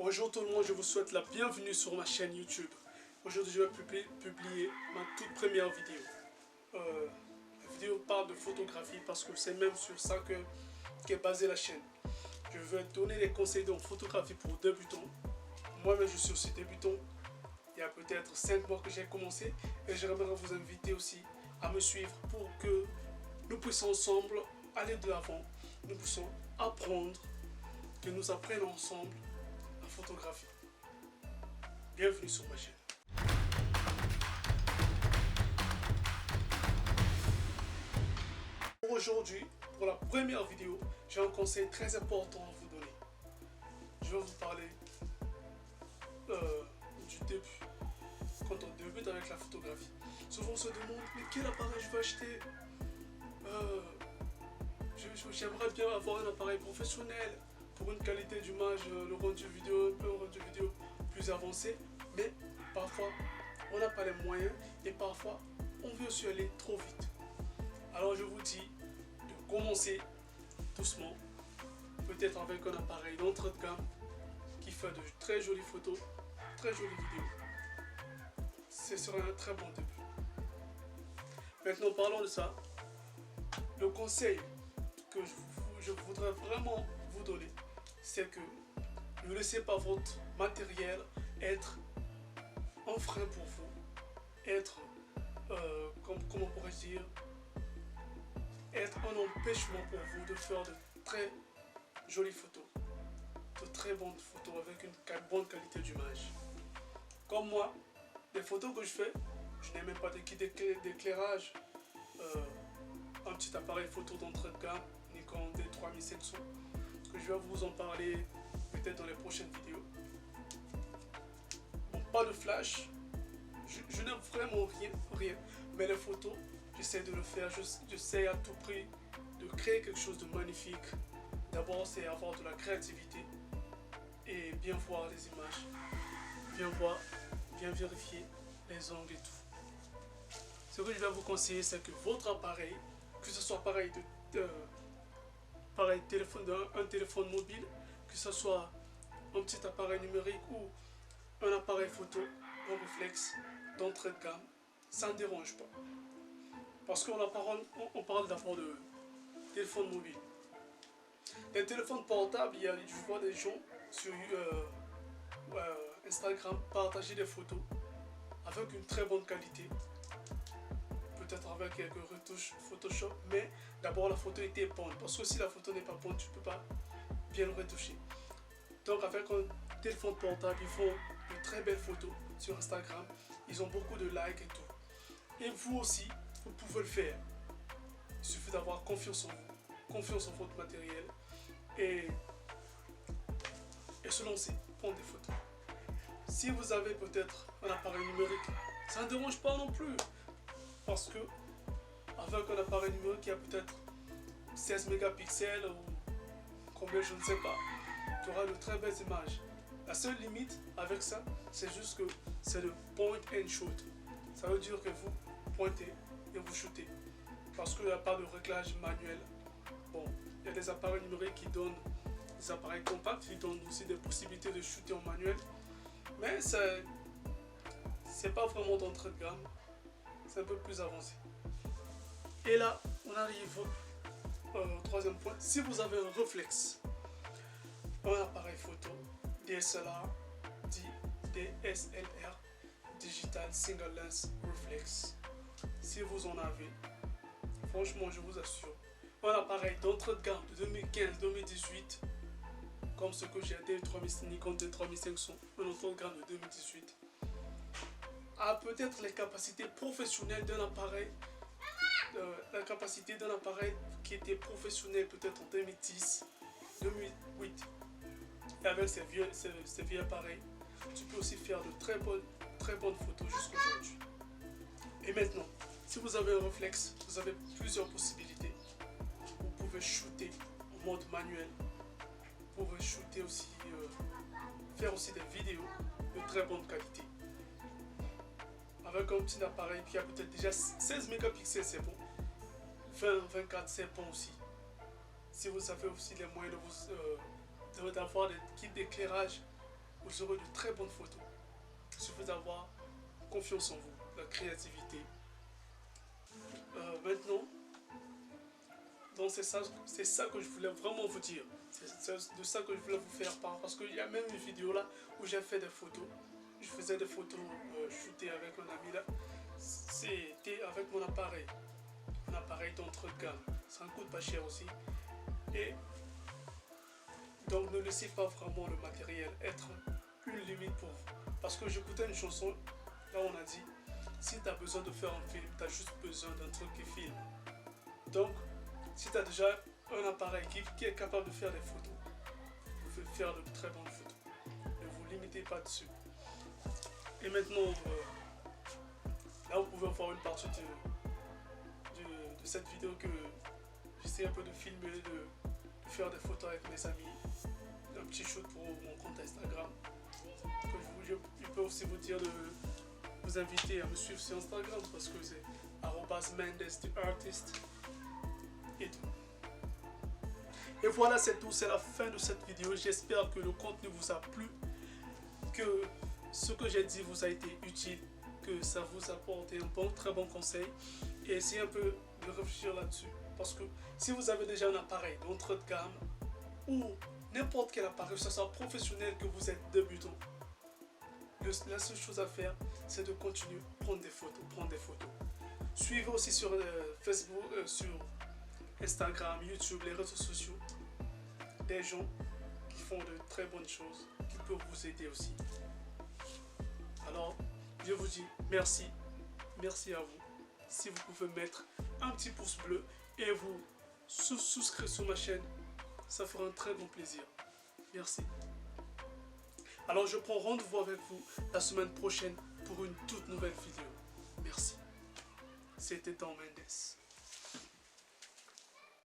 Bonjour tout le monde, je vous souhaite la bienvenue sur ma chaîne YouTube. Aujourd'hui, je vais publier ma toute première vidéo. La vidéo parle de photographie parce que c'est même sur ça qu'est basée la chaîne. Je vais donner des conseils en photographie pour débutants. Moi-même, je suis aussi débutant. Il y a peut-être 5 mois que j'ai commencé et j'aimerais vous inviter aussi à me suivre pour que nous puissions ensemble aller de l'avant. Nous puissions apprendre, que nous apprenions ensemble la photographie. Bienvenue sur ma chaîne. Aujourd'hui, pour la première vidéo, j'ai un conseil très important à vous donner. Je vais vous parler du début. Quand on débute avec la photographie, souvent on se demande mais quel appareil je vais acheter. J'aimerais bien avoir un appareil professionnel pour une qualité d'image, le rendu vidéo, un rendu vidéo plus avancé, mais parfois on n'a pas les moyens et parfois on veut aussi aller trop vite. Alors je vous dis de commencer doucement, peut-être avec un appareil d'entrée de gamme qui fait de très jolies photos, très jolies vidéos. Ce sera un très bon début. Maintenant parlons de ça. Le conseil que je voudrais vraiment vous donner, c'est que ne laissez pas votre matériel être un frein pour vous, être, comment pourrais-je dire, être un empêchement pour vous de faire de très jolies photos, de très bonnes photos avec une bonne qualité d'image. Comme moi, les photos que je fais, je n'ai même pas de kit d'éclairage, un petit appareil photo d'entrée de gamme, Nikon D3500, que je vais vous en parler peut-être dans les prochaines vidéos. Bon, pas de flash, je n'aime vraiment rien, mais les photos, j'essaie de le faire, j'essaie à tout prix de créer quelque chose de magnifique. D'abord, c'est avoir de la créativité et bien voir les images, bien voir, bien vérifier les angles et tout. Ce que je vais vous conseiller, c'est que votre appareil, que ce soit pareil un téléphone mobile, que ce soit un petit appareil numérique ou un appareil photo, un réflexe d'entrée de gamme, ça ne dérange pas. Parce qu'on parle d'abord de téléphone mobile. Les téléphones portables, je vois des gens sur Instagram partager des photos avec une très bonne qualité. Peut-être avec quelques retouches Photoshop, mais d'abord la photo était bonne. Parce que si la photo n'est pas bonne, tu ne peux pas bien le retoucher. Donc avec un téléphone portable, ils font de très belles photos sur Instagram. Ils ont beaucoup de likes et tout. Et vous aussi, vous pouvez le faire. Il suffit d'avoir confiance en vous, confiance en votre matériel et se lancer, prendre des photos. Si vous avez peut-être un appareil numérique, ça ne dérange pas non plus. Parce que avec un appareil numérique qui a peut-être 16 mégapixels ou combien, je ne sais pas, tu auras de très belles images. La seule limite avec ça, c'est juste que c'est le point and shoot. Ça veut dire que vous pointez et vous shootez. Parce qu'il n'y a pas de réglage manuel. Bon, il y a des appareils numériques qui donnent, des appareils compacts qui donnent aussi des possibilités de shooter en manuel. Mais c'est pas vraiment d'entrée de gamme. C'est un peu plus avancé. Et là, on arrive au troisième point. Si vous avez un réflexe, un appareil photo, DSLR, Digital Single Lens Reflex, si vous en avez, franchement, je vous assure, un appareil d'entrée de gamme de 2015-2018, comme ce que j'ai Nikon D3500, un entrée de gamme de 2018, a peut-être les capacités professionnelles d'un appareil, la capacité d'un appareil qui était professionnel peut-être en 2010, 2008. Et avec ces vieux appareils, tu peux aussi faire de très bonnes photos jusqu'à aujourd'hui. Et maintenant, si vous avez un réflexe, vous avez plusieurs possibilités. Vous pouvez shooter en mode manuel. Vous pouvez shooter aussi, faire aussi des vidéos de très bonne qualité. Avec un petit appareil qui a peut-être déjà 16 mégapixels, c'est bon. 24, c'est bon aussi. Si vous avez aussi les moyens d'avoir des kits d'éclairage vous aurez de très bonnes photos. Il suffit d'avoir confiance en vous, la créativité. Maintenant, donc c'est ça que je voulais vraiment vous dire. C'est de ça que je voulais vous faire part. Parce qu'il y a même une vidéo là où j'ai fait des photos. Je faisais des photos shootées avec un ami là. C'était avec mon appareil. Un appareil d'entrée de gamme. Ça ne coûte pas cher aussi. Et donc ne laissez pas vraiment le matériel être une limite pour vous. Parce que j'écoutais une chanson, là on a dit, si tu as besoin de faire un film, tu as juste besoin d'un truc qui filme. Donc, si tu as déjà un appareil qui est capable de faire des photos, vous pouvez faire de très bonnes photos. Ne vous limitez pas dessus. Et maintenant, là vous pouvez voir une partie de cette vidéo que j'essaie un peu de filmer, de faire des photos avec mes amis. Un petit shoot pour mon compte Instagram. Je peux aussi vous dire de vous inviter à me suivre sur Instagram parce que c'est @mendes_the_artist et tout. Et voilà, c'est tout, c'est la fin de cette vidéo. J'espère que le contenu vous a plu, que ce que j'ai dit vous a été utile, que ça vous a apporté un très bon conseil. Et essayez un peu de réfléchir là-dessus. Parce que si vous avez déjà un appareil d'entrée de gamme ou n'importe quel appareil, que ce soit professionnel, que vous êtes débutant, la seule chose à faire, c'est de continuer, prendre des photos. Suivez aussi sur Facebook, sur Instagram, YouTube, les réseaux sociaux, des gens qui font de très bonnes choses, qui peuvent vous aider aussi. Alors, je vous dis merci à vous. Si vous pouvez mettre un petit pouce bleu et vous souscrire sur ma chaîne, ça fera un très grand plaisir. Merci. Alors je prends rendez-vous avec vous la semaine prochaine pour une toute nouvelle vidéo. Merci. C'était Tom Mendes.